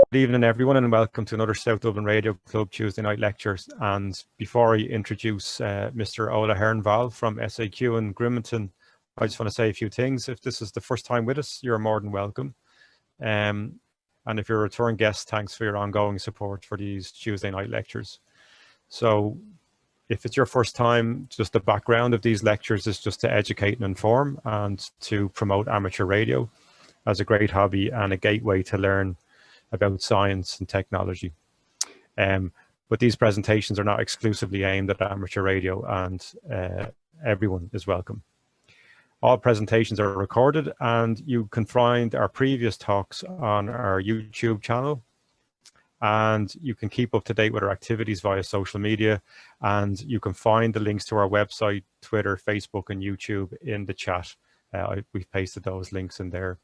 Good evening, everyone, and welcome to another South Dublin Radio Club Tuesday night lectures. And before I introduce Mr. Ola Hernvall from SAQ in Grimeton, I just want to say a few things. If this is the first time with us, you're more than welcome. And if you're a return guest, thanks for your ongoing support for these Tuesday night lectures. So if it's your first time, just the background of these lectures is just to educate and inform and to promote amateur radio as a great hobby and a gateway to learn about science and technology. But these presentations are not exclusively aimed at amateur radio, and everyone is welcome. All presentations are recorded, and you can find our previous talks on our YouTube channel, and you can keep up to date with our activities via social media, and you can find the links to our website, Twitter, Facebook, and YouTube in the chat. We've pasted those links in there.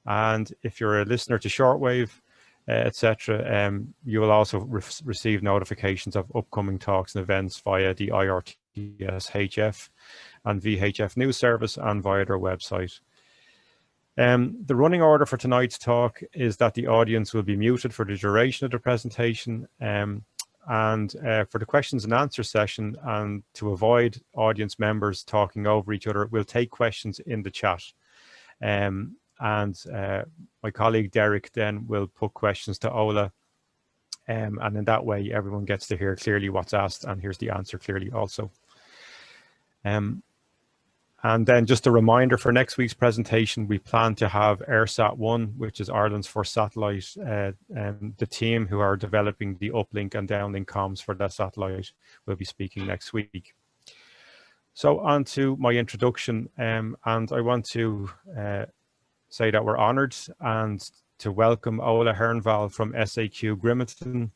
And if you're a listener to shortwave, etc., you will also receive notifications of upcoming talks and events via the IRTS HF and VHF news service and via their website. The running order for tonight's talk is that the audience will be muted for the duration of the presentation, and for the questions and answer session, and to avoid audience members talking over each other, we'll take questions in the chat. My colleague Derek then will put questions to Ola, and in that way everyone gets to hear clearly what's asked and hears the answer clearly also. And then just a reminder for next week's presentation, we plan to have AirSat-1, which is Ireland's first satellite, the team who are developing the uplink and downlink comms for that satellite will be speaking next week. So on to my introduction, and I want to say that we're honoured and to welcome Ola Hernvall from SAQ Grimeton.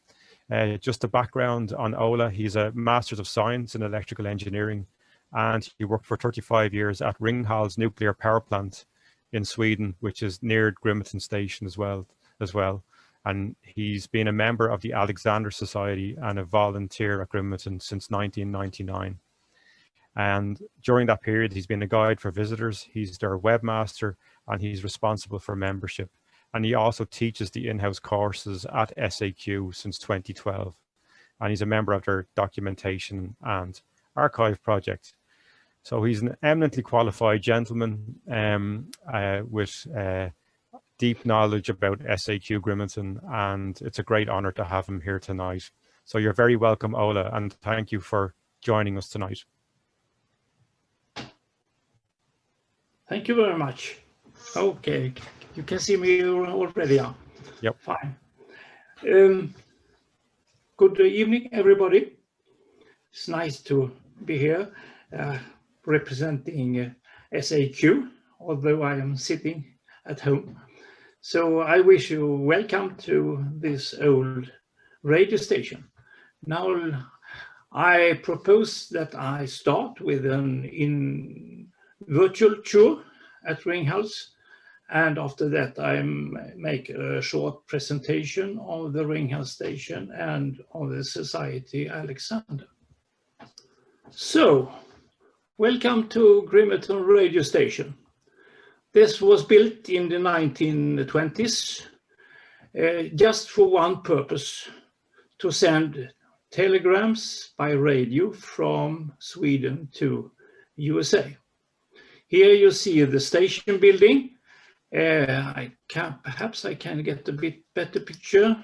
Just a background on Ola: he's a Master's of Science in Electrical Engineering, and he worked for 35 years at Ringhalls nuclear power plant in Sweden, which is near Grimeton Station as well. And he's been a member of the Alexander Society and a volunteer at Grimeton since 1999. And during that period, he's been a guide for visitors, he's their webmaster, and he's responsible for membership. And he also teaches the in-house courses at SAQ since 2012. And he's a member of their documentation and archive project. So he's an eminently qualified gentleman with deep knowledge about SAQ Grimeton, and it's a great honor to have him here tonight. So you're very welcome, Ola, and thank you for joining us tonight. Thank you very much. Okay, you can see me already. Yeah. Yep. Fine. Good evening, everybody. It's nice to be here representing SAQ, although I am sitting at home. So I wish you welcome to this old radio station. Now I propose that I start with an virtual tour at Ringhalls, and after that I make a short presentation of the Ringhalls station and of the Society Alexander. So, welcome to Grimeton Radio Station. This was built in the 1920s just for one purpose: to send telegrams by radio from Sweden to USA. Here you see the station building. Perhaps I can get a bit better picture.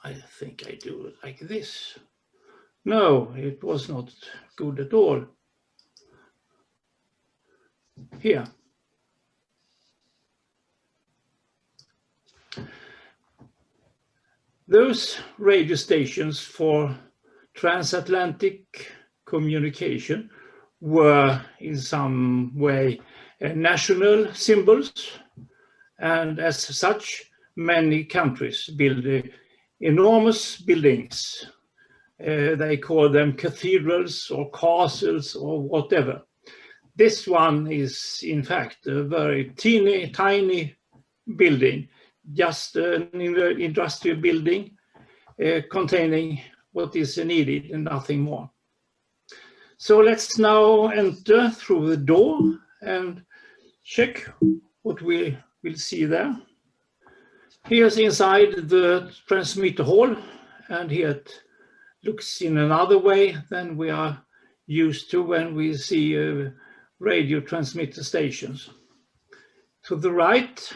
I think I do it like this. No, it was not good at all. Here. Those radio stations for transatlantic communication were in some way national symbols, and as such many countries build enormous buildings. They call them cathedrals or castles or whatever. This one is in fact a very tiny building, just an industrial building containing what is needed and nothing more. So let's now enter through the door and check what we will see there. Here's inside the transmitter hall, and here it looks in another way than we are used to when we see radio transmitter stations. To the right,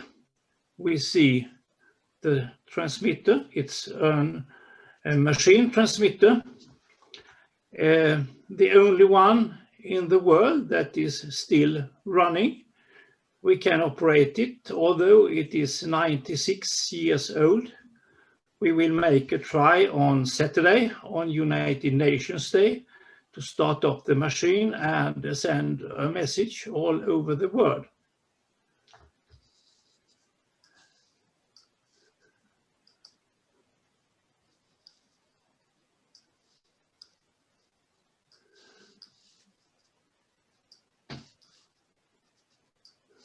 we see the transmitter. It's a machine transmitter, the only one in the world that is still running. We can operate it, although it is 96 years old. We will make a try on Saturday, on United Nations Day, to start up the machine and send a message all over the world.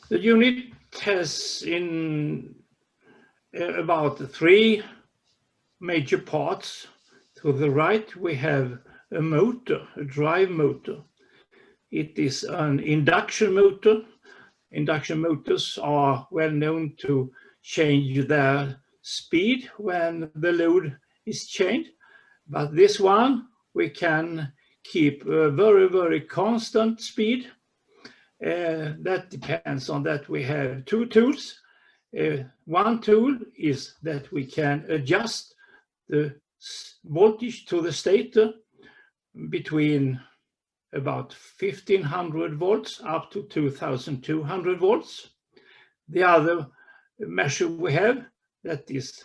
The unit has in about 3 major parts. To the right, we have a motor, a drive motor. It is an induction motor. Induction motors are well known to change their speed when the load is changed. But this one, we can keep a very, very constant speed. That depends on that we have 2 tools. One tool is that we can adjust the voltage to the stator between about 1500 volts up to 2200 volts. The other measure we have, that is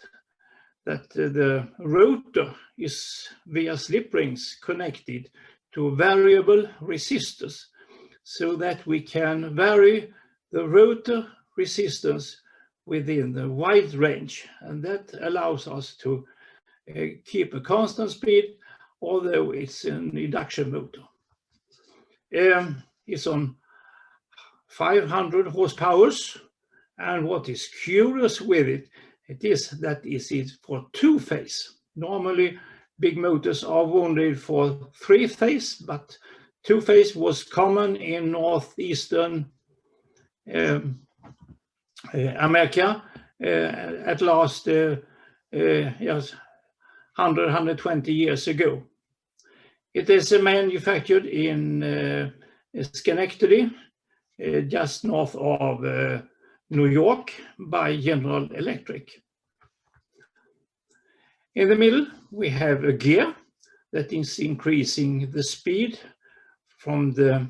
that the rotor is via slip rings connected to variable resistors, so that we can vary the rotor resistance within the wide range. And that allows us to keep a constant speed, although it's an induction motor. It's on 500 horsepower. And what is curious with it, it is that it is for 2-phase. Normally, big motors are wounded for 3-phase, but 2-phase was common in northeastern America at last 120 years ago. It is manufactured in Schenectady, just north of New York, by General Electric. In the middle, we have a gear that is increasing the speed from the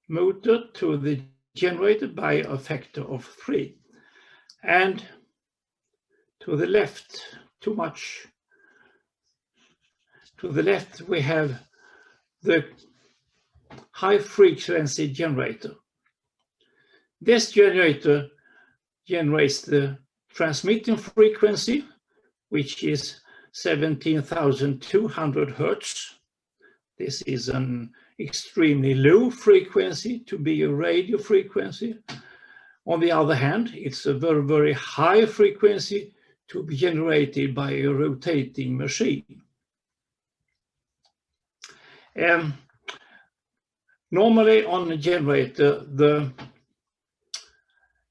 motor to the generator by a factor of 3. And to the left, to the left, we have the high frequency generator. This generator generates the transmitting frequency, which is 17,200 Hertz. This is an extremely low frequency to be a radio frequency. On the other hand, it's a very, very high frequency to be generated by a rotating machine. Normally on a generator, the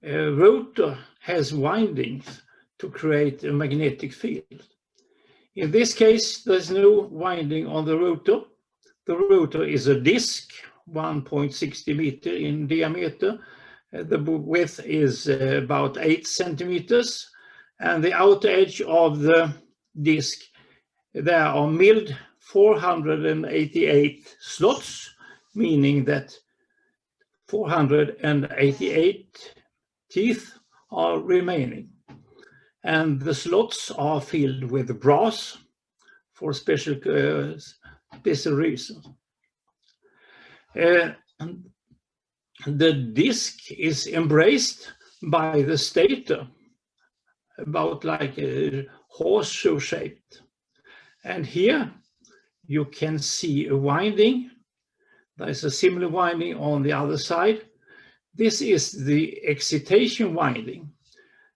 rotor has windings to create a magnetic field. In this case, there's no winding on the rotor. The rotor is a disc, 1.60 meter in diameter. The width is about 8 centimeters. And the outer edge of the disc, there are milled 488 slots, meaning that 488 teeth are remaining. And the slots are filled with brass for special reasons. The disc is embraced by the stator, about like a horseshoe shaped. And here you can see a winding. There's a similar winding on the other side. This is the excitation winding.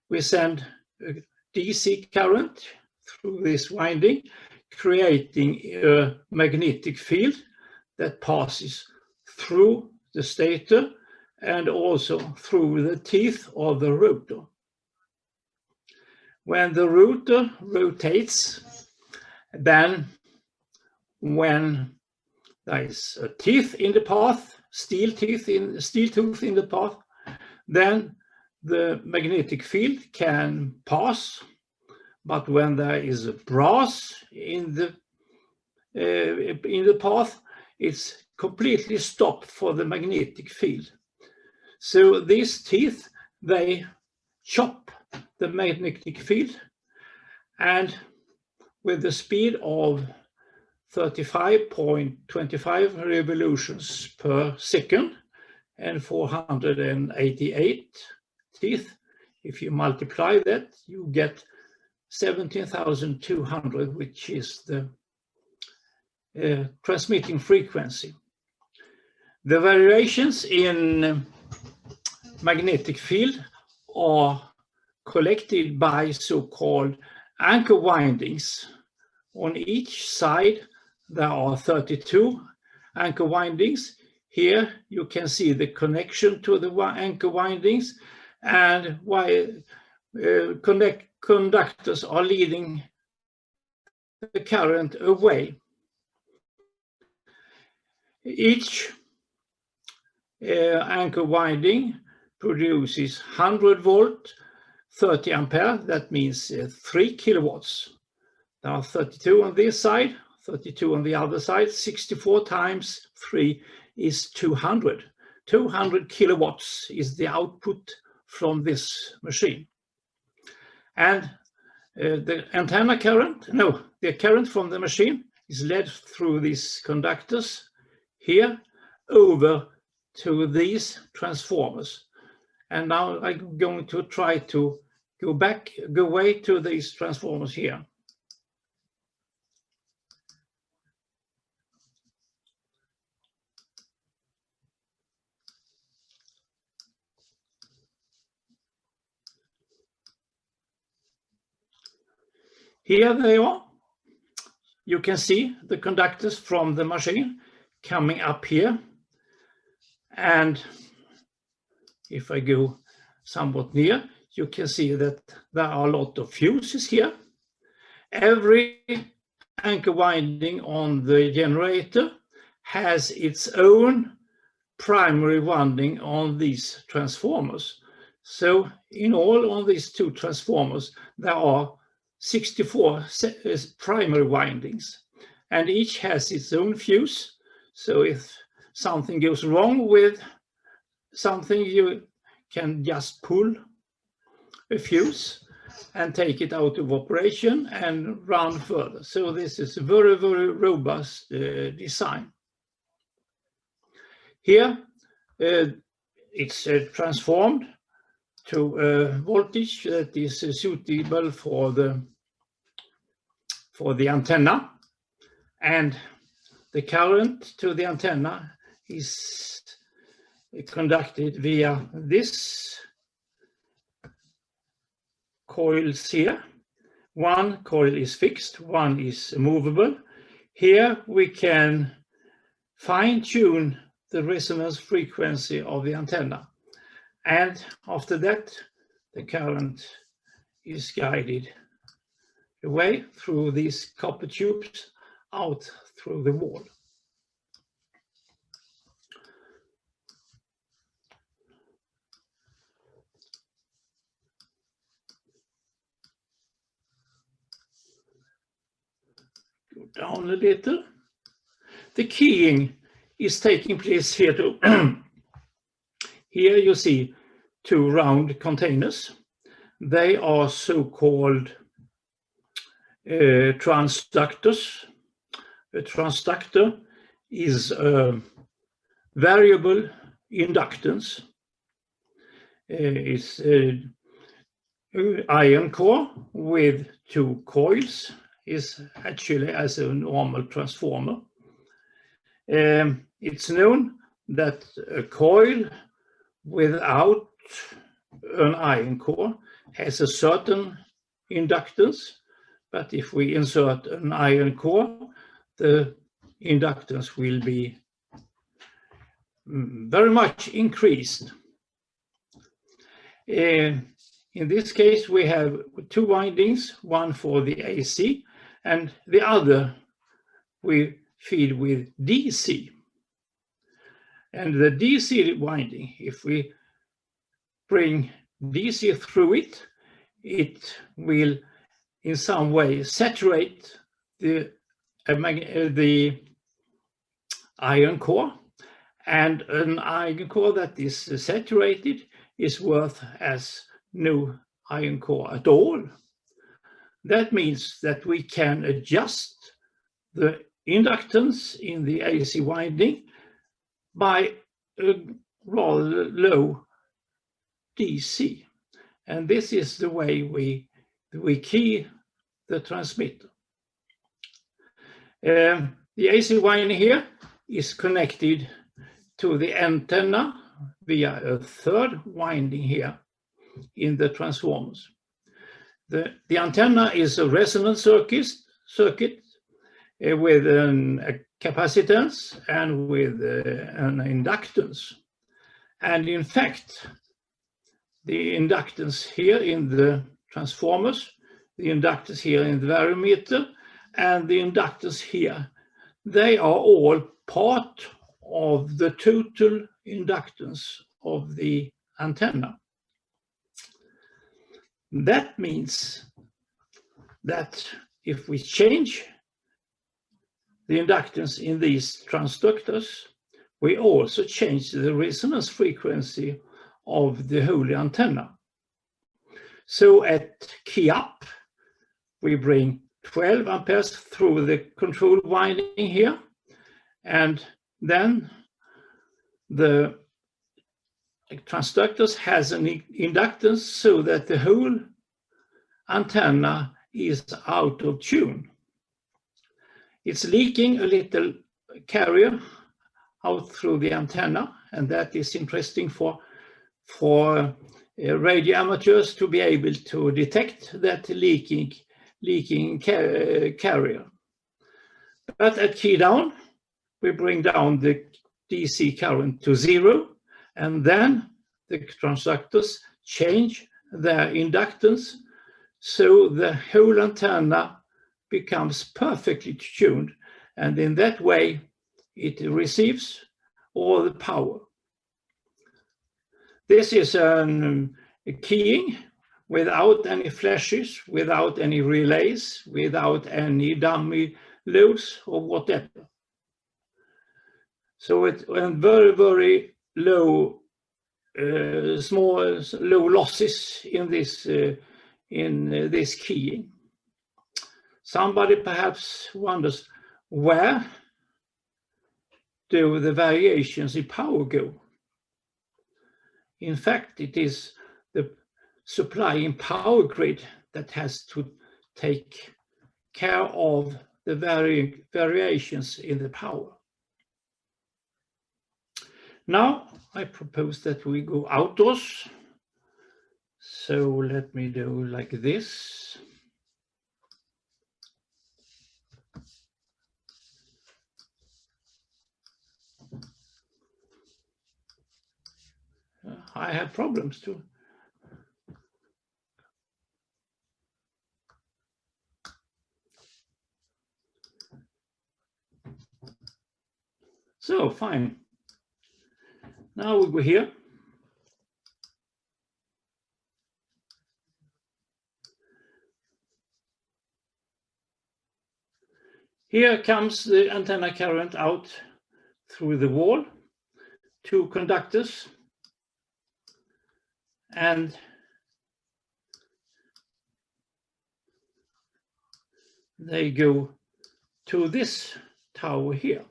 We send a DC current through this winding, creating a magnetic field that passes through the stator and also through the teeth of the rotor. When the rotor rotates, then when there is a teeth in the path, steel tooth in the path, then the magnetic field can pass. But when there is a brass in the path, it's completely stopped for the magnetic field. So these teeth, they chop the magnetic field, and with the speed of 35.25 revolutions per second and 488 teeth, if you multiply that, you get 17,200, which is the transmitting frequency. The variations in magnetic field are collected by so-called anchor windings. On each side there are 32 anchor windings. Here you can see the connection to the anchor windings, and why conductors are leading the current away. Each anchor winding produces 100 volt, 30 ampere, that means 3 kilowatts. There are 32 on this side, 32 on the other side. 64 times 3 is 200. 200 kilowatts is the output from this machine. And the antenna current, the current from the machine is led through these conductors here over to these transformers. And now I'm going to try to go away to these transformers here. Here they are. You can see the conductors from the machine coming up here. And if I go somewhat near, you can see that there are a lot of fuses here. Every anchor winding on the generator has its own primary winding on these transformers. So in all on these two transformers, there are 64 primary windings, and each has its own fuse. So if something goes wrong with something, you can just pull a fuse and take it out of operation and run further. So this is a very, very robust design. Here it's transformed to a voltage that is suitable for the antenna, and the current to the antenna is conducted via this coils here. One coil is fixed, one is movable. Here we can fine-tune the resonance frequency of the antenna, and after that the current is guided away through these copper tubes out through the wall. Go down a little. The keying is taking place here too. Here you see two round containers. They are so-called transductors. A transductor is a variable inductance. It's an iron core with two coils. Is actually as a normal transformer. It's known that a coil without an iron core has a certain inductance, but if we insert an iron core, the inductance will be very much increased. In this case, we have 2 windings, one for the AC, and the other we feed with DC. And the DC winding, if we bring DC through it, it will in some way saturate the iron core, and an iron core that is saturated is worth as no iron core at all. That means that we can adjust the inductance in the AC winding by a rather low DC. And this is the way we key the transmitter. The AC winding here is connected to the antenna via a 3rd winding here in the transformers. The antenna is a resonance circuit with a capacitance and with an inductance. And in fact, the inductance here in the transformers, the inductance here in the variometer, and the inductance here, they are all part of the total inductance of the antenna. That means that if we change the inductance in these transductors, we also change the resonance frequency of the whole antenna. So at key up, we bring 12 amperes through the control winding here, and then the transductors has an inductance so that the whole antenna is out of tune. It's leaking a little carrier out through the antenna, and that is interesting for radio amateurs to be able to detect that leaking carrier. But at key down, we bring down the DC current to 0, and then the transductors change their inductance so the whole antenna becomes perfectly tuned, and in that way it receives all the power. This is a keying without any flashes, without any relays, without any dummy loads or whatever. So it's very, very low, low losses in this keying. Somebody perhaps wonders, where do the variations in power go? In fact, it is the supplying power grid that has to take care of the variations in the power. Now, I propose that we go outdoors. So let me do like this. I have problems too. So, fine. Now we go here. Here comes the antenna current out through the wall, 2 conductors, and they go to this tower here.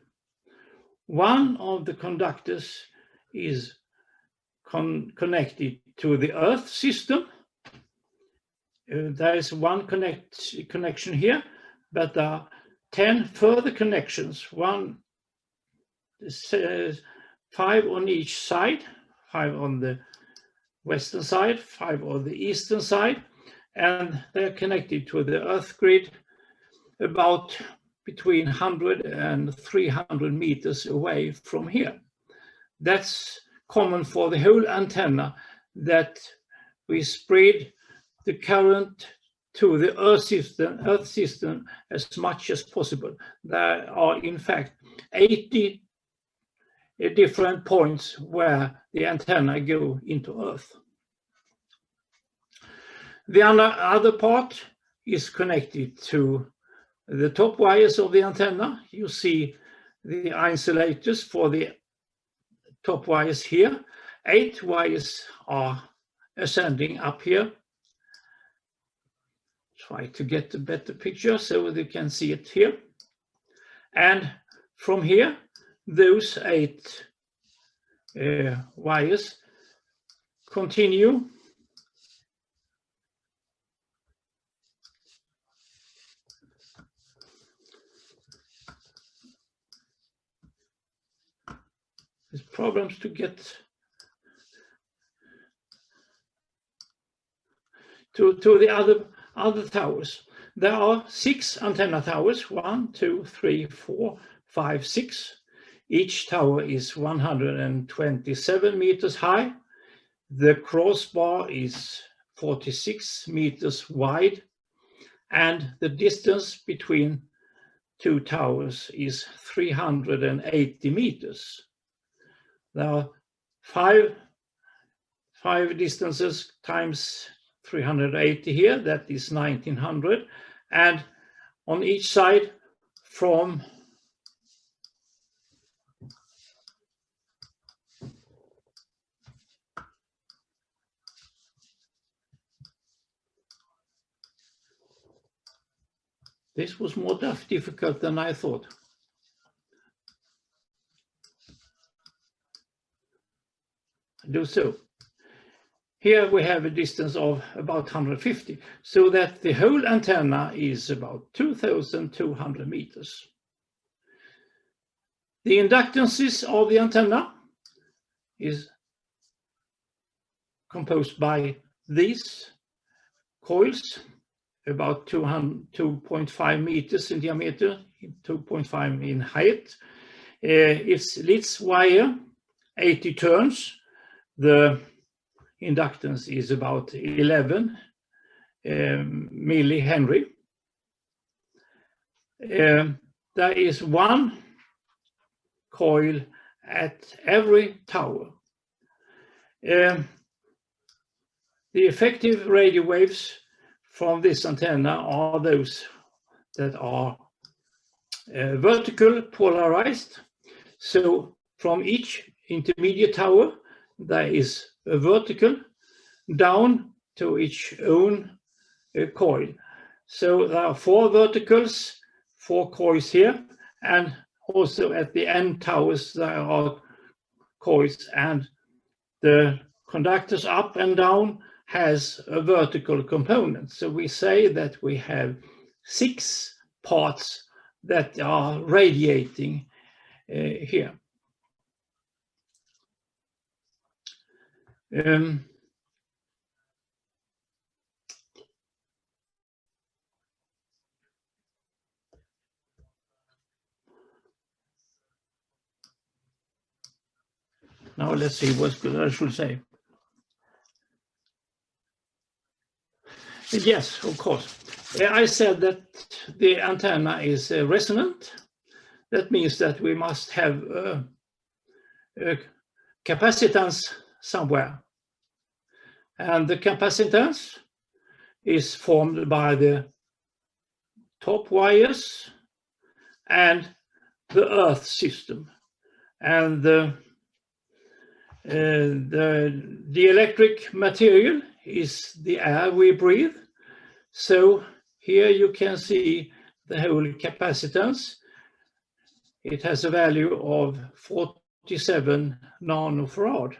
One of the conductors is connected to the Earth system. There is one connection here, but there are 10 further connections. 5 on each side, 5 on the western side, 5 on the eastern side, and they are connected to the Earth grid about between 100 and 300 meters away from here. That's common for the whole antenna, that we spread the current to the Earth system as much as possible. There are in fact 80 different points where the antenna go into Earth. The other part is connected to the top wires of the antenna. You see the insulators for the top wires here. 8 wires are ascending up here. Try to get a better picture so you can see it here. And from here, those 8 wires continue There's problems to get to the other towers. There are 6 antenna towers, 1, 2, 3, 4, 5, 6. Each tower is 127 meters high. The crossbar is 46 meters wide, and the distance between 2 towers is 380 meters. There are 5 distances times 380 here, that is 1900, and on each side from this was more difficult than I thought. Do so. Here we have a distance of about 150, so that the whole antenna is about 2,200 meters. The inductances of the antenna is composed by these coils, about 2.5 meters in diameter, 2.5 in height. It's Litz wire, 80 turns. The inductance is about 11 millihenry. There is 1 coil at every tower. The effective radio waves from this antenna are those that are vertical polarized. So from each intermediate tower, there is a vertical down to each own coil. So there are 4 verticals, 4 coils here, and also at the end towers there are coils, and the conductors up and down has a vertical component. So we say that we have 6 parts that are radiating here. Now let's see what I should say. Yes, of course. I said that the antenna is resonant. That means that we must have a capacitance somewhere. And the capacitance is formed by the top wires and the Earth system. And the electric material is the air we breathe. So here you can see the whole capacitance. It has a value of 47 nanofarad.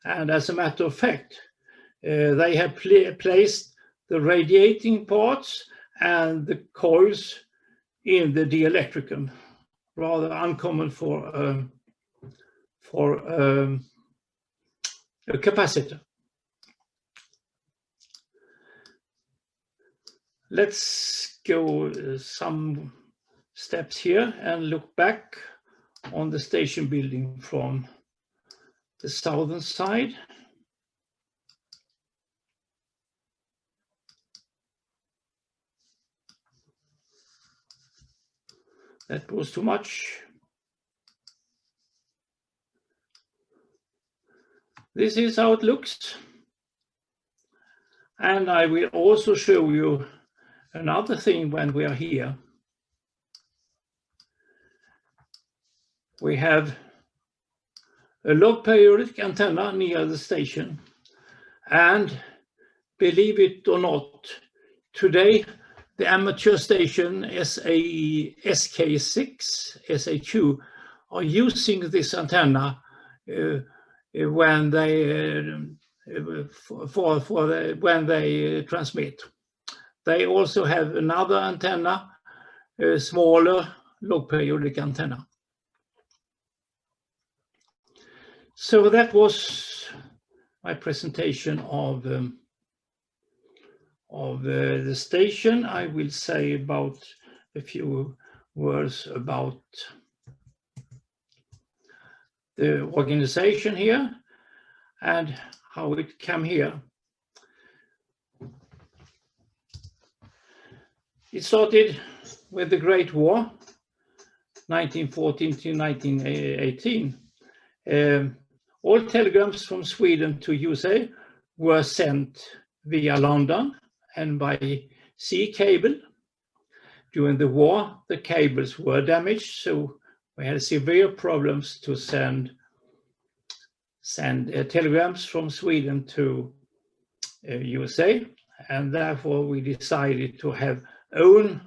And as a matter of fact, they have placed the radiating parts and the coils in the dielectricum, rather uncommon for a capacitor. Let's go some steps here and look back on the station building from the southern side. That was too much. This is how it looks. And I will also show you another thing when we are here. We have a low periodic antenna near the station. And believe it or not, today the amateur station SK6, SAQ, are using this antenna when they transmit. They also have another antenna, a smaller low periodic antenna. So that was my presentation of the station. I will say about a few words about the organization here and how it came here. It started with the Great War, 1914 to 1918. All telegrams from Sweden to USA were sent via London and by sea cable. During the war, the cables were damaged, so we had severe problems to send telegrams from Sweden to USA, and therefore we decided to have own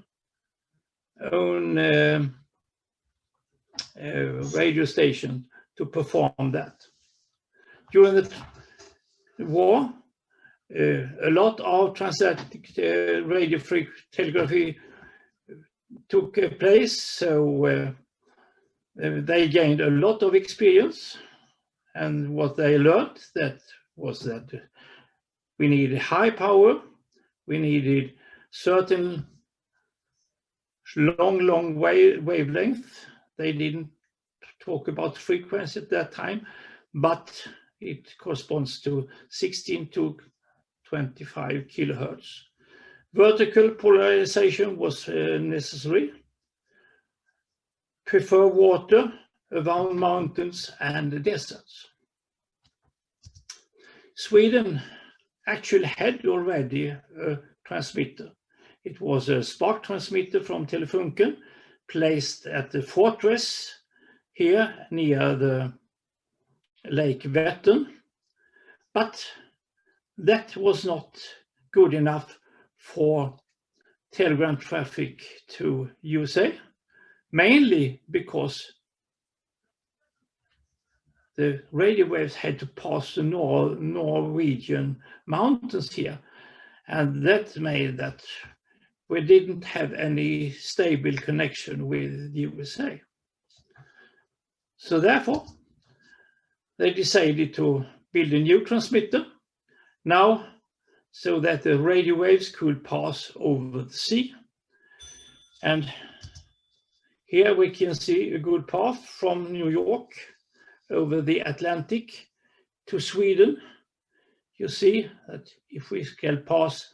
radio station to perform that. During the war, a lot of transatlantic radio telegraphy took place, so they gained a lot of experience, and what they learned was that we needed high power, we needed certain long wavelength. They didn't talk about frequency at that time, but it corresponds to 16 to 25 kilohertz. Vertical polarization was necessary. Prefer water around mountains and deserts. Sweden actually had already a transmitter. It was a spark transmitter from Telefunken placed at the fortress here near the Lake Vättern, but that was not good enough for telegram traffic to USA, mainly because the radio waves had to pass the Norwegian mountains here, and that made that we didn't have any stable connection with the USA. So therefore, they decided to build a new transmitter now so that the radio waves could pass over the sea. And here we can see a good path from New York over the Atlantic to Sweden. You see that if we shall pass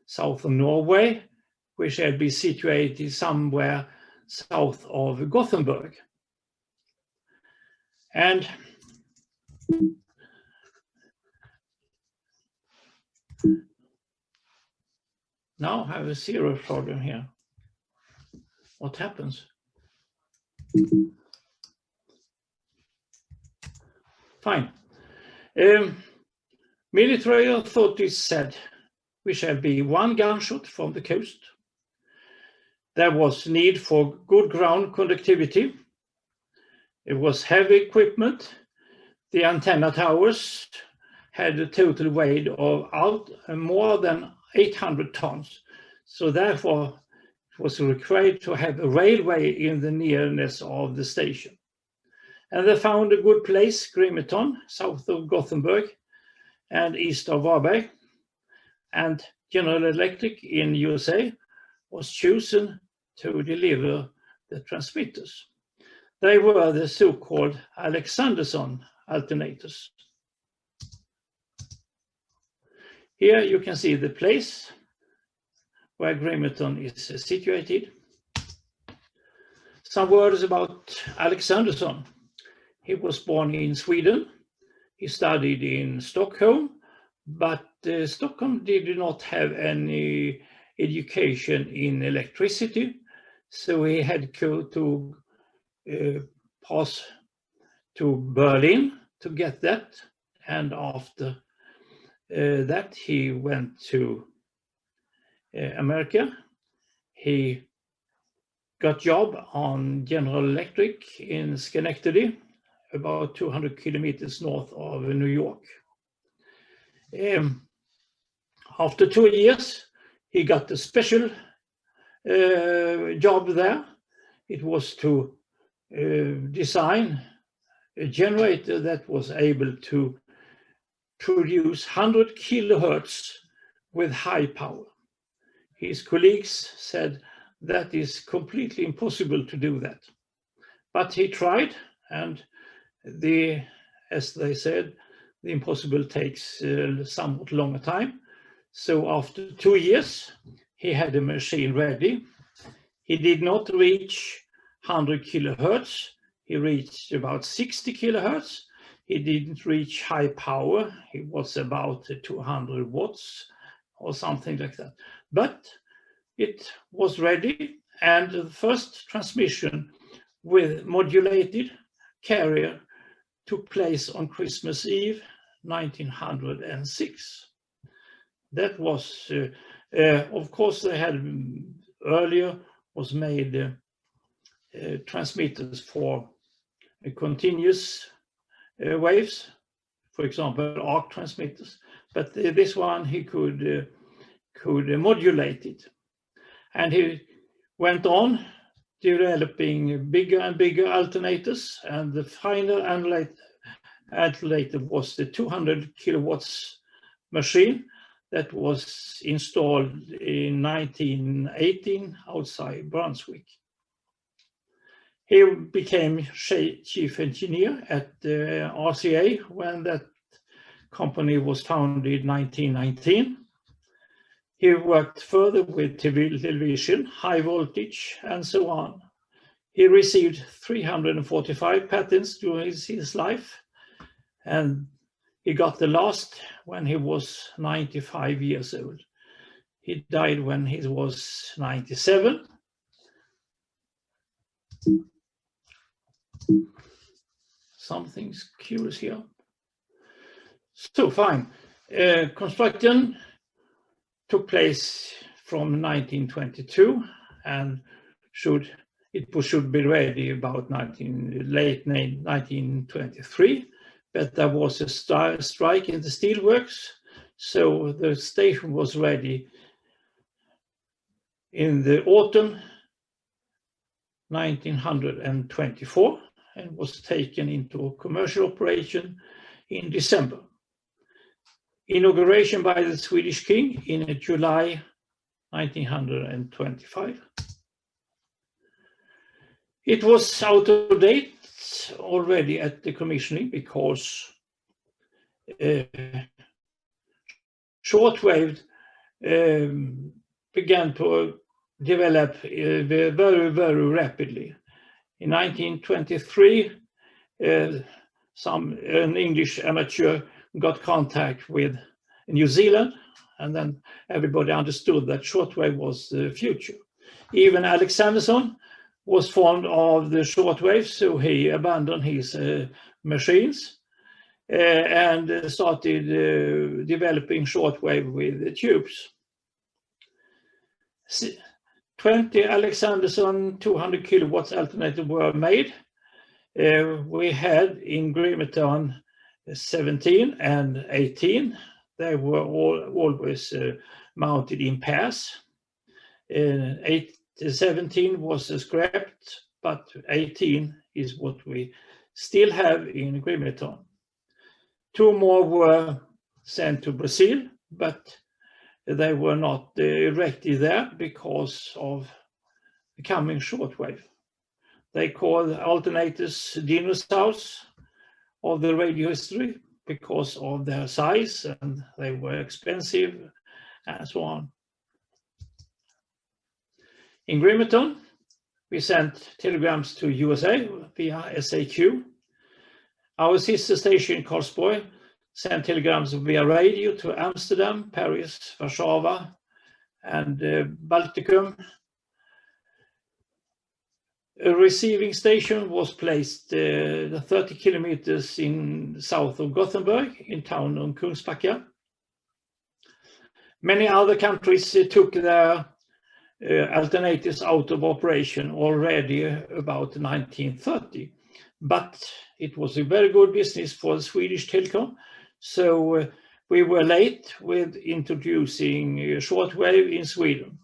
south of Norway, we shall be situated somewhere south of Gothenburg. And now I have a serious problem here. What happens? Fine. Military authorities said we shall be one gunshot from the coast. There was need for good ground conductivity. It was heavy equipment. The antenna towers had a total weight of more than 800 tons. So therefore, it was required to have a railway in the nearness of the station. And they found a good place, Grimeton, south of Gothenburg and east of Varberg. And General Electric in USA was chosen to deliver the transmitters. They were the so-called Alexanderson alternators. Here you can see the place where Grimeton is situated. Some words about Alexanderson. He was born in Sweden. He studied in Stockholm, but Stockholm did not have any education in electricity, so he had to pass to Berlin to get that, and after that he went to America. He got job on General Electric in Schenectady, about 200 kilometers north of New York. After 2 years, he got a special job there. It was to design a generator that was able to produce 100 kilohertz with high power. His colleagues said that is completely impossible to do that. But he tried, and as they said, the impossible takes somewhat longer time. So after 2 years, he had a machine ready. He did not reach 100 kilohertz. He reached about 60 kilohertz. He didn't reach high power. He was about 200 watts or something like that. But it was ready, and the first transmission with modulated carrier took place on Christmas Eve, 1906. That was, of course, they had earlier was made transmitters for continuous waves, for example, arc transmitters. But this one he could modulate it, and he went on developing bigger and bigger alternators, and the final alternator was the 200 kilowatts machine that was installed in 1918 outside Brunswick. He became chief engineer at RCA when that company was founded in 1919. He worked further with television, high voltage, and so on. He received 345 patents during his life, and he got the last when he was 95 years old. He died when he was 97. Something's curious here. So fine. Construction took place from 1922 and should be ready about late 1923. But there was a strike in the steelworks, so the station was ready in the autumn 1924 and was taken into commercial operation in December. Inauguration by the Swedish king in July 1925. It was out of date already at the commissioning because shortwave began to develop very, very rapidly. In 1923, an English amateur got contact with New Zealand, and then everybody understood that shortwave was the future. Even Alexanderson was fond of the shortwave, so he abandoned his machines and started developing shortwave with the tubes. 20 Alexanderson 200 kilowatts alternators were made. We had in Grimeton 17 and 18. They were always mounted in pairs. 17 was scrapped, but 18 is what we still have in Grimeton. 2 more were sent to Brazil, but they were not erected there because of the coming shortwave. They called alternators dinosaurs, of the radio history because of their size, and they were expensive and so on. In Grimeton, we sent telegrams to USA via SAQ. Our sister station, Karlsborg, sent telegrams via radio to Amsterdam, Paris, Warsaw, and Baltikum. A receiving station was placed 30 kilometers in south of Gothenburg, in town of Kungsbacka. Many other countries took their alternators out of operation already about 1930, but it was a very good business for the Swedish telecom, so we were late with introducing shortwave in Sweden.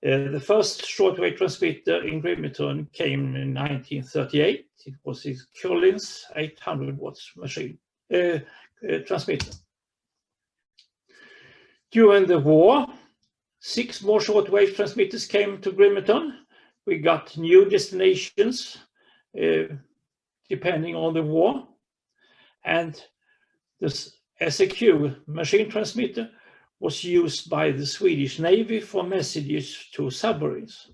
The first shortwave transmitter in Grimeton came in 1938. It was a Collins 800 watts machine transmitter. During the war, 6 more shortwave transmitters came to Grimeton. We got new destinations depending on the war, and the SAQ machine transmitter was used by the Swedish Navy for messages to submarines.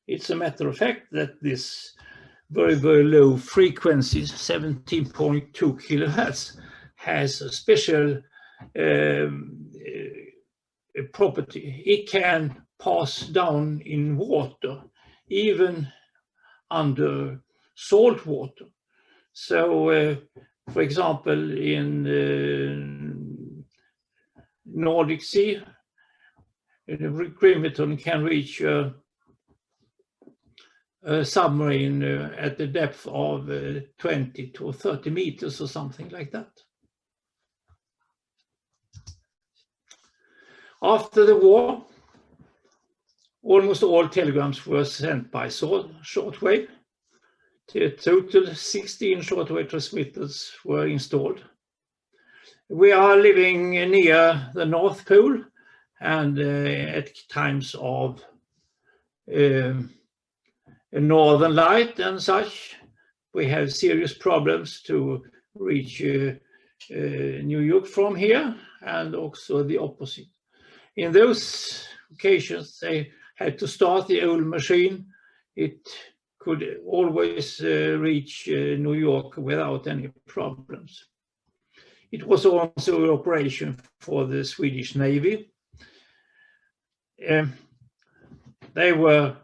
It's a matter of fact that this very, very low frequency, 17.2 kilohertz, has a special property. It can pass down in water, even under salt water. So, for example, in Nordic Sea, Grimeton can reach a submarine at the depth of 20 to 30 meters or something like that. After the war, almost all telegrams were sent by shortwave. A total 16 shortwave transmitters were installed. We are living near the North Pole, and at times of northern light and such, we have serious problems to reach New York from here, and also the opposite. In those occasions, they had to start the old machine. It could always reach New York without any problems. It was also an operation for the Swedish Navy. They were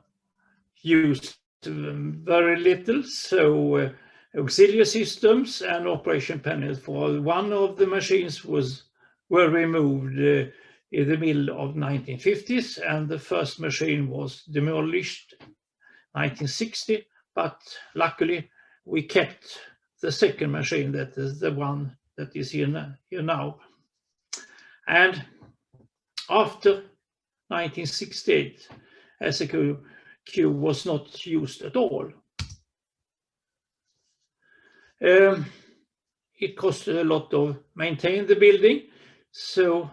used very little, so auxiliary systems and operation panels for one of the machines were removed in the middle of 1950s, and the first machine was demolished 1960, but luckily we kept the second machine, that is the one that is here now. And after 1968, SAQ was not used at all. It cost a lot to maintain the building, so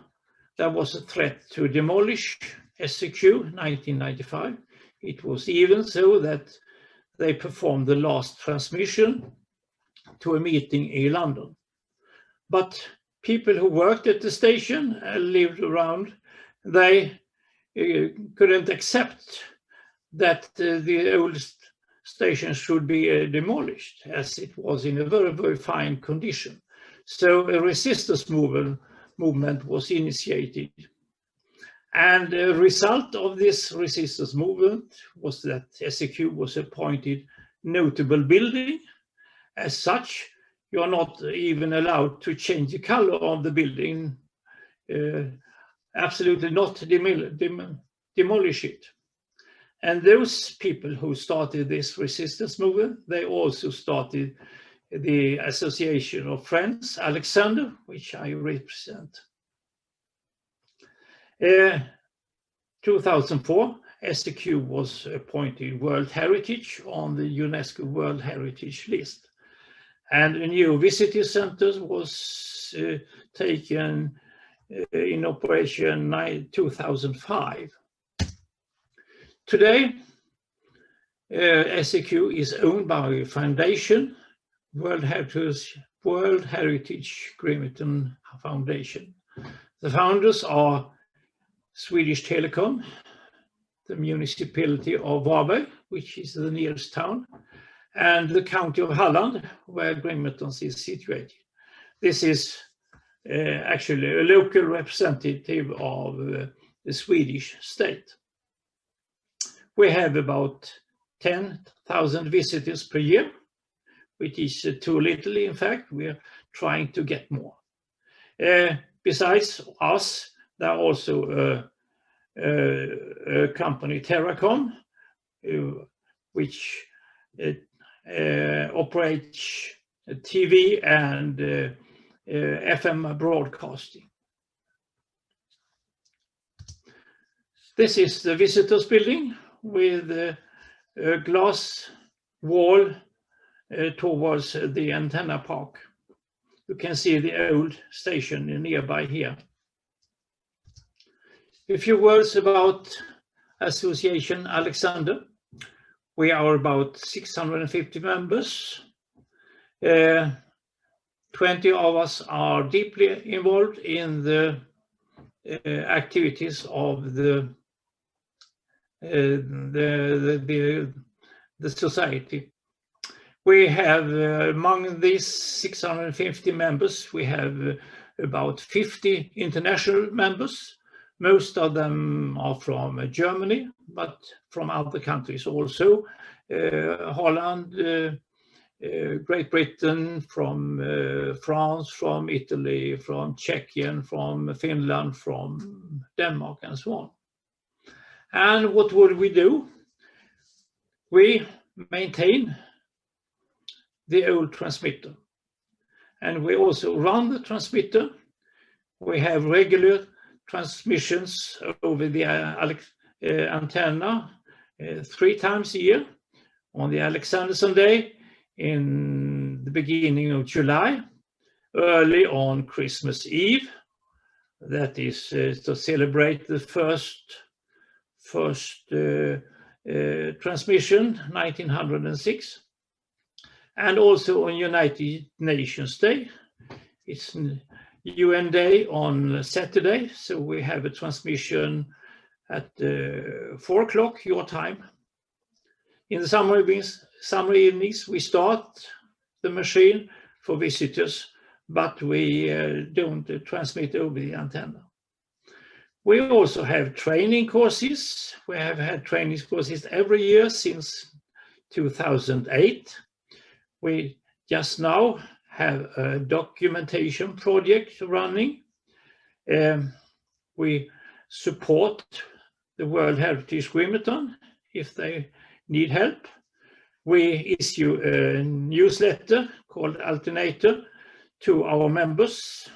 there was a threat to demolish SAQ 1995. It was even so that they performed the last transmission to a meeting in London. But people who worked at the station and lived around, they couldn't accept that the old station should be demolished, as it was in a very, very fine condition. So a resistance movement was initiated. And the result of this resistance movement was that SAQ was appointed notable building. As such, you are not even allowed to change the color of the building, absolutely not demolish it. And those people who started this resistance movement, they also started the Association of Friends, Alexander, which I represent. 2004, SAQ was appointed World Heritage on the UNESCO World Heritage list. And a new visitor center was taken in operation 2005. Today, SAQ is owned by a foundation World Heritage Grimeton Foundation. The founders are Swedish Telecom, the municipality of Varberg, which is the nearest town, and the county of Halland, where Grimeton is situated. This is actually a local representative of the Swedish state. We have about 10,000 visitors per year, which is too little. In fact, we are trying to get more. Besides us, there are also a company, Terracom, which operates TV and FM broadcasting. This is the visitors building with a glass wall towards the antenna park. You can see the old station nearby here. A few words about Association Alexander. We are about 650 members. 20 of us are deeply involved in the activities of the society. We have among these 650 members, we have about 50 international members. Most of them are from Germany, but from other countries also. Holland, Great Britain, from France, from Italy, from Czechia, from Finland, from Denmark, and so on. And what would we do? We maintain the old transmitter, and we also run the transmitter. We have regular transmissions over the antenna 3 times a year. On the Alexanderson Day in the beginning of July, early on Christmas Eve, that is to celebrate the first transmission, 1906, and also on United Nations Day. It's UN Day on Saturday, so we have a transmission at 4 o'clock your time. In the summer evenings, we start the machine for visitors, but we don't transmit over the antenna. We also have training courses. We have had training courses every year since 2008. We just now have a documentation project running. We support the World Heritage Grimeton if they need help. We issue a newsletter called Alternator to our members.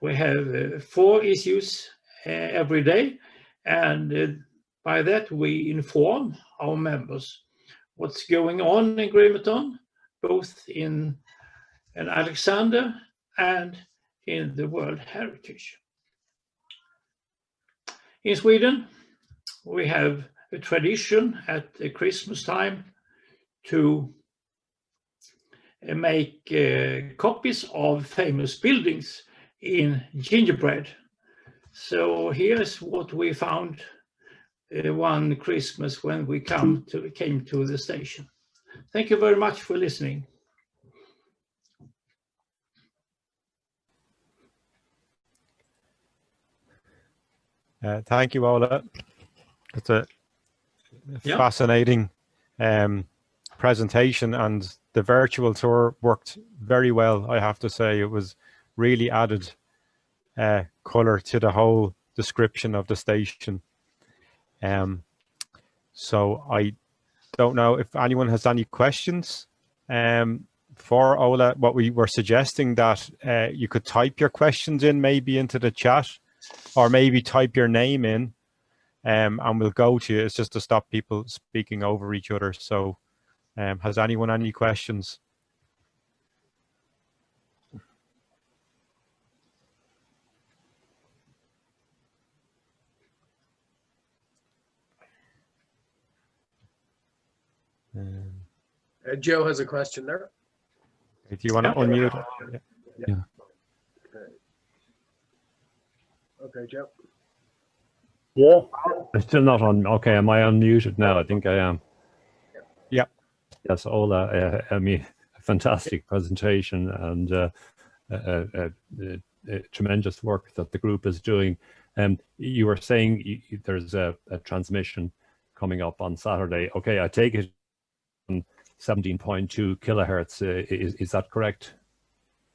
We have 4 issues every day, and by that we inform our members what's going on in Grimeton, both in Alexander and in the World Heritage. In Sweden, we have a tradition at Christmas time to make copies of famous buildings in gingerbread. So here's what we found one Christmas when we came to the station. Thank you very much for listening. Thank you, Ola. It's a fascinating presentation, and the virtual tour worked very well, I have to say. It was really added colour to the whole description of the station. So I don't know if anyone has any questions for Ola. What we were suggesting that you could type your questions in maybe into the chat, or maybe type your name in, and we'll go to you. It's just to stop people speaking over each other. So has anyone any questions? Joe has a question there. Do you want to unmute? Yeah. Okay, Joe. Yeah. I'm still not on. Okay, am I unmuted now? I think I am. Yeah. Yes, Ola. I mean, fantastic presentation and tremendous work that the group is doing. You were saying there's a transmission coming up on Saturday. Okay, I take it 17.2 kilohertz. Is that correct?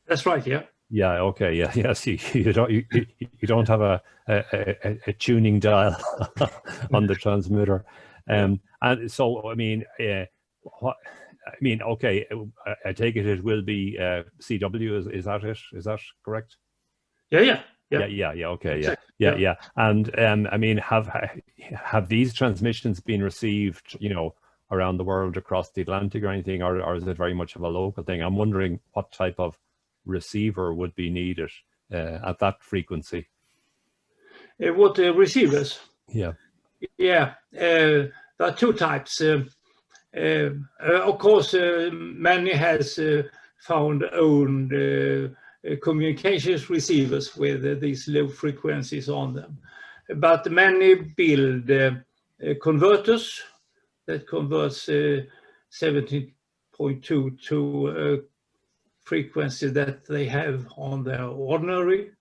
That's right. Yeah. Yeah. Okay. Yeah. Yes. You don't have a tuning dial on the transmitter, and so I mean, okay. I take it will be CW. Is that it? Is that correct? Yeah. Okay. Exactly. Yeah. And I mean, have these transmissions been received, around the world, across the Atlantic or anything, or is it very much of a local thing? I'm wondering what type of receiver would be needed at that frequency. What receivers? Yeah. There are two types. Of course, many has found owned communications receivers with these low frequencies on them, but many build converters that converts 17.2 to frequency that they have on their ordinary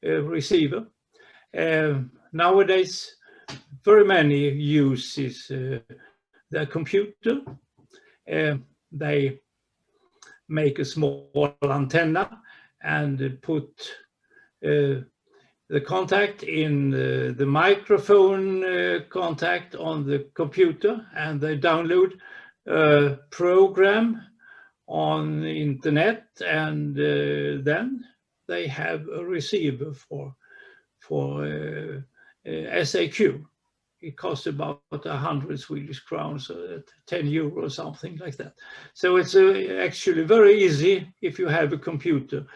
receiver. Nowadays, very many uses their computer. They make a small antenna and put the contact in the microphone contact on the computer, and they download a program on the internet, and then they have a receiver for SAQ. It costs about 100 Swedish crowns, 10 euro or something like that. So it's actually very easy, if you have a computer,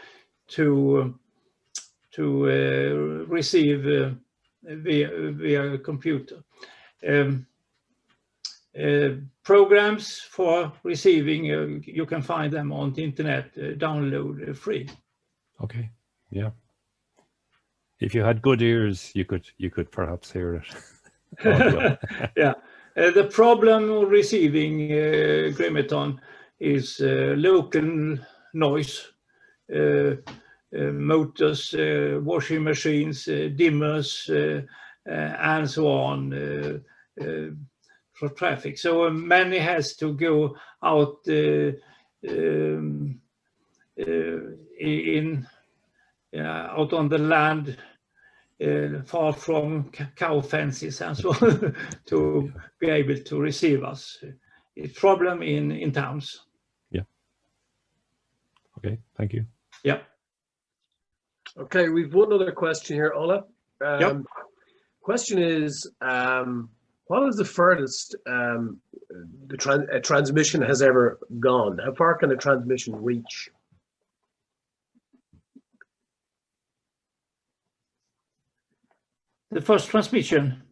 to receive via a computer. Programs for receiving, you can find them on the internet, download free. Okay. Yeah. If you had good ears, you could perhaps hear it. Yeah. The problem receiving Grimeton is local noise, motors, washing machines, dimmers, and so on, for traffic. So many has to go out out on the land, far from cow fences and so on, to be able to receive us. It's problem in towns. Yeah. Okay, thank you. Yeah. Okay, we've one other question here, Ola. Yep. Question is, what is the furthest a transmission has ever gone? How far can a transmission reach? The first transmission.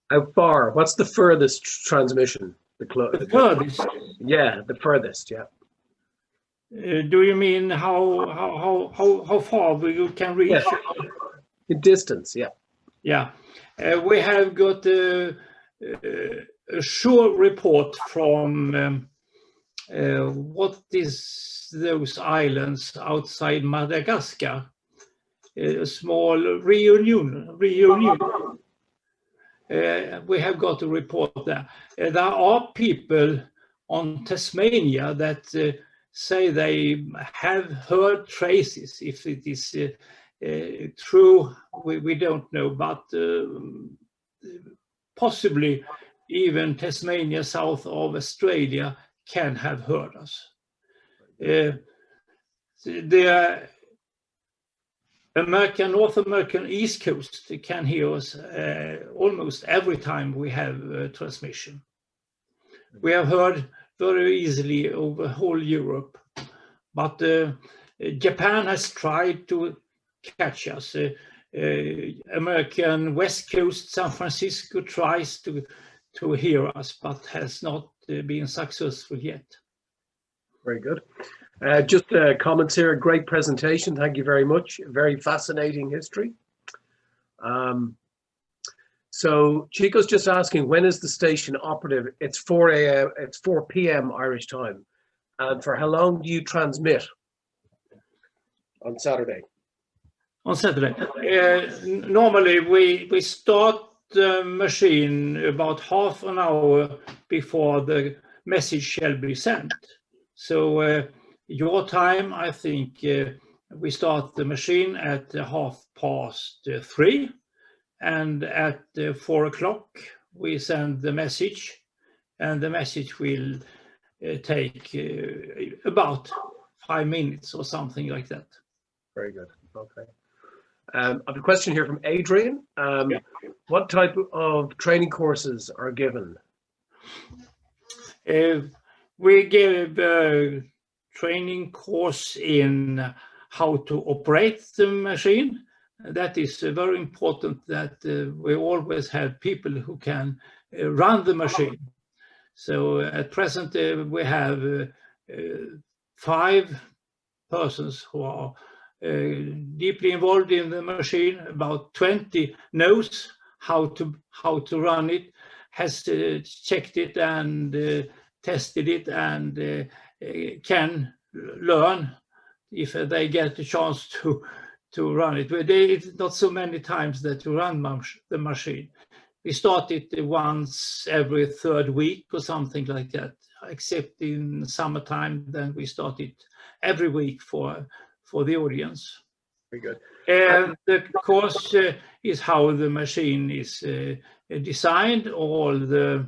How far? What's the furthest transmission? The furthest. Yeah, the furthest. Yeah. Do you mean how far you can reach? Yeah. In distance. Yeah. Yeah. We have got a short report from what is those islands outside Madagascar? A small reunion. We have got a report there. There are people on Tasmania that say they have heard traces. If it is true, we don't know, but possibly even Tasmania, south of Australia, can have heard us. The North American East Coast can hear us almost every time we have transmission. We have heard very easily over whole Europe, but Japan has tried to catch us. American West Coast, San Francisco tries to hear us, but has not been successful yet. Very good. Just comments here. Great presentation. Thank you very much. Very fascinating history. So Chico's just asking, when is the station operative? It's 4 p.m. Irish time. And for how long do you transmit on Saturday? On Saturday, normally we start the machine about half an hour before the message shall be sent. So your time, I think we start the machine at 3:30, and at 4 o'clock we send the message, and the message will take about 5 minutes or something like that. Very good. Okay. I have a question here from Adrian. What type of training courses are given? We give a training course in how to operate the machine. That is very important, that we always have people who can run the machine. So at present we have 5 persons who are deeply involved in the machine. About 20 knows how to run it, has checked it and tested it, and can learn if they get the chance to run it. But it's not so many times that you run the machine. We start it once every 3rd week or something like that, except in summertime. Then we start it every week for the audience. Very good. And the course is how the machine is designed, all the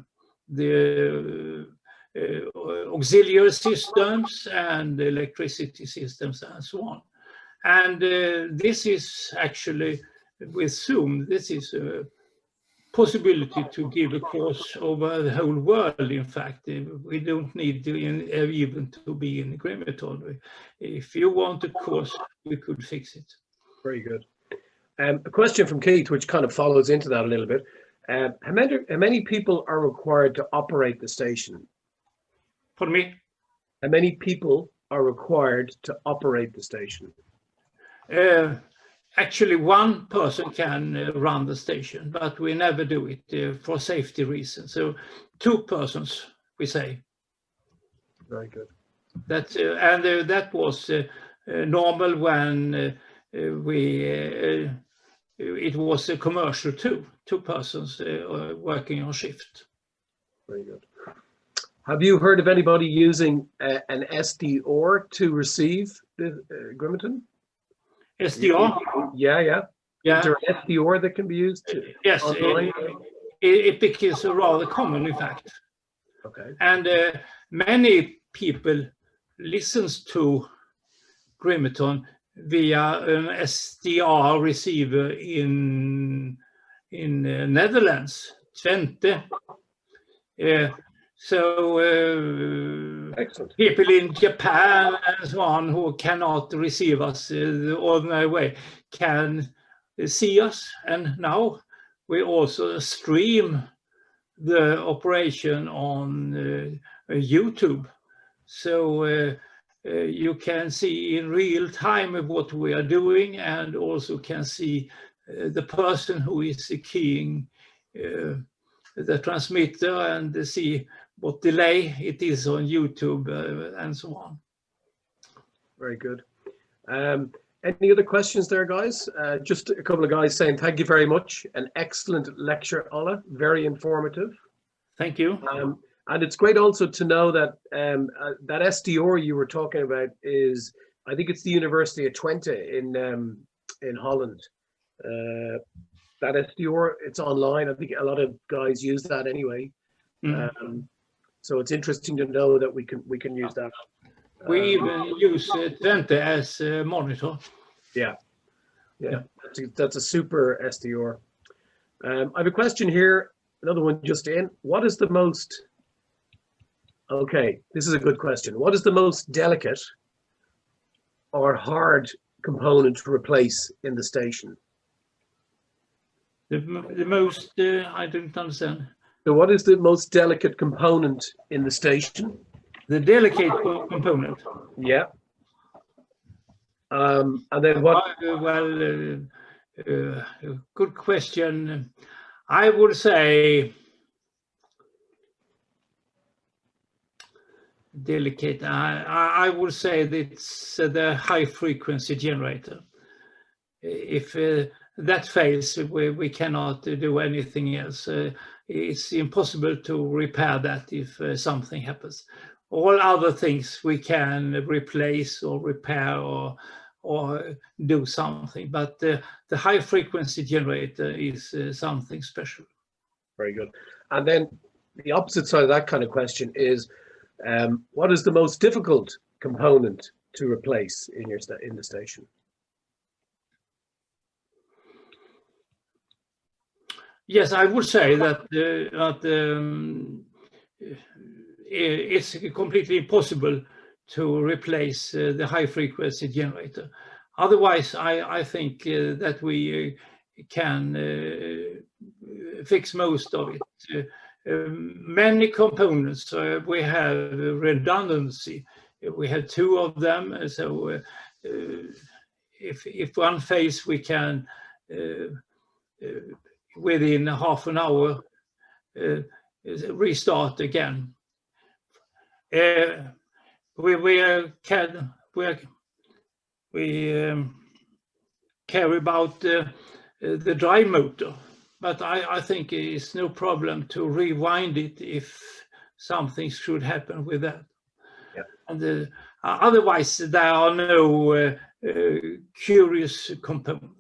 auxiliary systems and electricity systems and so on. And this is actually, with Zoom, this is a possibility to give a course over the whole world. In fact, we don't need to even to be in Grimeton. If you want a course, we could fix it. Very good. A question from Keith, which kind of follows into that a little bit. How many people are required to operate the station? Pardon me? How many people are required to operate the station? Actually, 1 person can run the station, but we never do it for safety reasons. So 2 persons, we say. Very good. That that was normal when it was a commercial too. 2 persons working on shift. Very good. Have you heard of anybody using an SDR to receive the Grimeton? SDR? Yeah. Is there an SDR that can be used? Yes, it becomes rather common, in fact. Okay. And many people listens to Grimeton via an SDR receiver in Netherlands, Twente. So excellent. People in Japan and so on who cannot receive us the ordinary way can see us. And now we also stream the operation on YouTube. So you can see in real time what we are doing, and also can see the person who is keying the transmitter, and see what delay it is on YouTube and so on. Very good. Any other questions there, guys? Just a couple of guys saying thank you very much. An excellent lecture, Ola. Very informative. Thank you. And it's great also to know that that SDR you were talking about is, I think it's the University of Twente in Holland. That SDR, it's online. I think a lot of guys use that anyway. So it's interesting to know that we can use that. We even use Twente as a monitor. Yeah. That's a super SDR. I have a question here. Another one just in. What is the most? Okay, this is a good question. What is the most delicate or hard component to replace in the station? The most, I don't understand. So what is the most delicate component in the station? The delicate component? Yeah. And then what? Well, good question. I would say delicate. I would say that it's the high frequency generator. If that fails, we cannot do anything else. It's impossible to repair that if something happens. All other things we can replace or repair or do something, but the high frequency generator is something special. Very good. And then the opposite side of that kind of question is, what is the most difficult component to replace in the station? Yes, I would say that it's completely impossible to replace the high frequency generator. Otherwise, I think that we can fix most of it. Many components, we have redundancy. We have 2 of them, so if one fails, we can within half an hour restart again. We care about the drive motor, but I think it's no problem to rewind it if something should happen with that. Yeah. And otherwise, there are no curious components.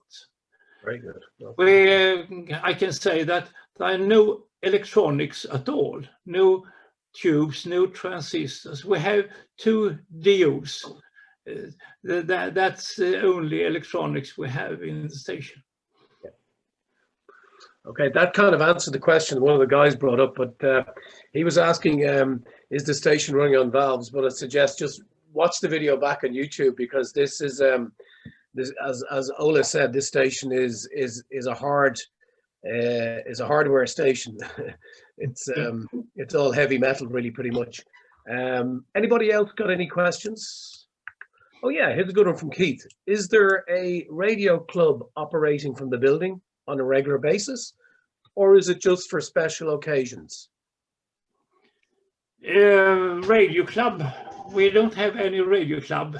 Very good. Okay. I can say that there are no electronics at all, no tubes, no transistors. We have 2 diodes. That's the only electronics we have in the station. Yeah. Okay, that kind of answered the question one of the guys brought up, but he was asking, is the station running on valves? But I suggest just watch the video back on YouTube, because this is as Ola said, this station is a hardware station. It's all heavy metal, really, pretty much. Anybody else got any questions? Oh yeah, here's a good one from Keith. Is there a radio club operating from the building on a regular basis, or is it just for special occasions? Radio club. We don't have any radio club.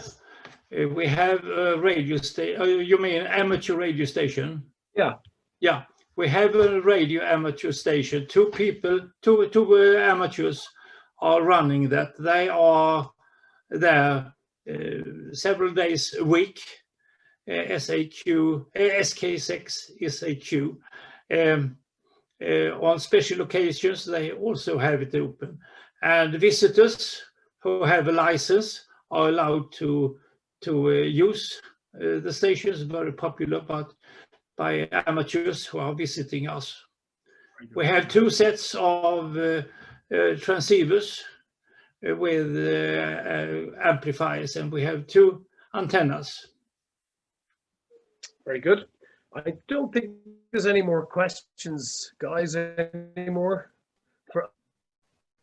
We have a radio station. You mean amateur radio station? Yeah. Yeah. We have a radio amateur station. 2 people, two amateurs are running that. They are there several days a week. SAQ, SK6 SAQ. On special occasions, they also have it open. And visitors who have a license are allowed to use the station. Is very popular, but by amateurs who are visiting us. We have 2 sets of transceivers with amplifiers, and we have 2 antennas. Very good. I don't think there's any more questions, guys, anymore.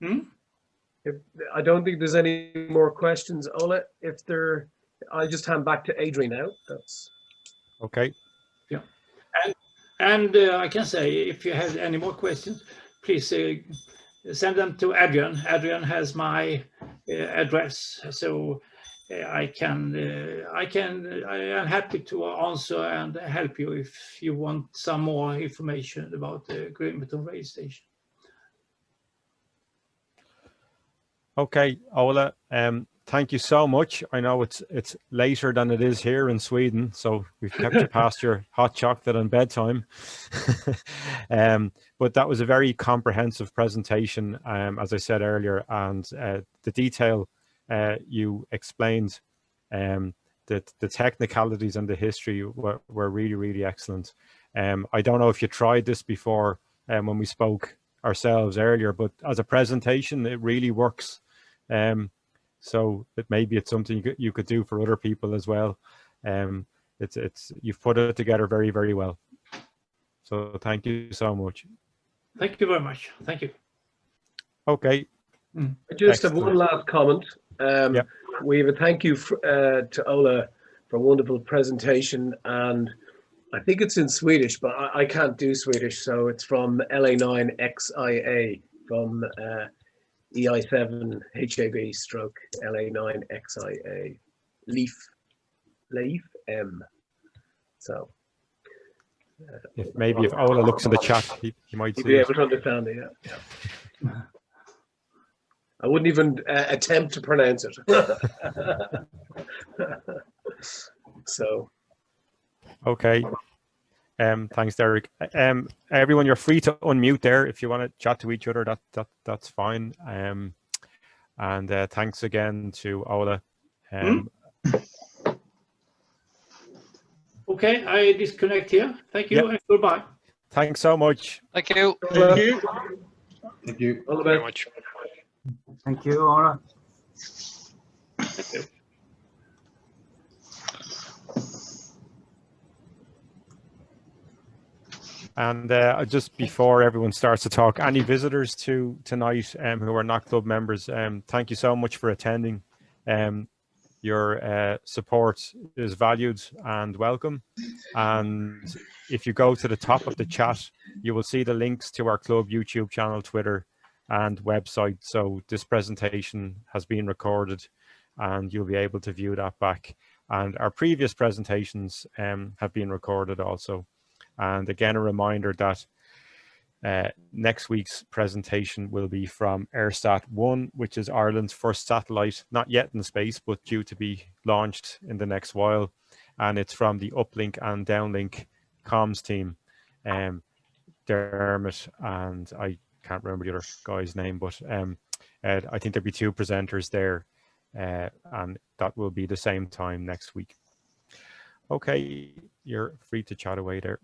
I don't think there's any more questions, Ola. If there, I'll just hand back to Adrian now. That's okay. Yeah, and I can say, if you have any more questions, please send them to Adrian. Adrian has my address, so I am happy to answer and help you if you want some more information about the Grimeton Radio Station. Okay, Ola, thank you so much. I know it's later than it is here in Sweden, so we've kept you past your hot chocolate and bedtime. But that was a very comprehensive presentation, as I said earlier, and the detail you explained, the technicalities and the history were really, really excellent. I don't know if you tried this before when we spoke ourselves earlier, but as a presentation, it really works. So maybe it's something you could do for other people as well. You've put it together very, very well. So thank you so much. Thank you very much. Thank you. Okay. I just have one last comment. Yeah. We have a thank you to Ola a wonderful presentation. And I think it's in Swedish, but I can't do Swedish. So it's from LA9XIA, from EI7 HAB stroke LA9XIA, Leaf M. So maybe if Ola looks in the chat, he might you'll see be it. able to understand it. Yeah. I wouldn't even attempt to pronounce it. So. Okay. Thanks, Derek. Everyone, you're free to unmute there if you want to chat to each other. That's fine. And thanks again to Ola. Okay, I disconnect here. Thank you and goodbye. Thanks so much. Thank you. Thank you. Thank you. All the Very best. much. Thank you, Ola. Thank you. And just before everyone starts to talk, any visitors to tonight who are not club members, thank you so much for attending. Your support is valued and welcome. And if you go to the top of the chat, you will see the links to our club YouTube channel, Twitter, and website. So this presentation has been recorded and you'll be able to view that back. And our previous presentations have been recorded also. And again, a reminder that next week's presentation will be from AirSat-1, which is Ireland's first satellite, not yet in space, but due to be launched in the next while. And it's from the uplink and downlink comms team, Dermot, and I can't remember the other guy's name, but I think there'll be two presenters there, and that will be the same time next week. Okay, you're free to chat away there.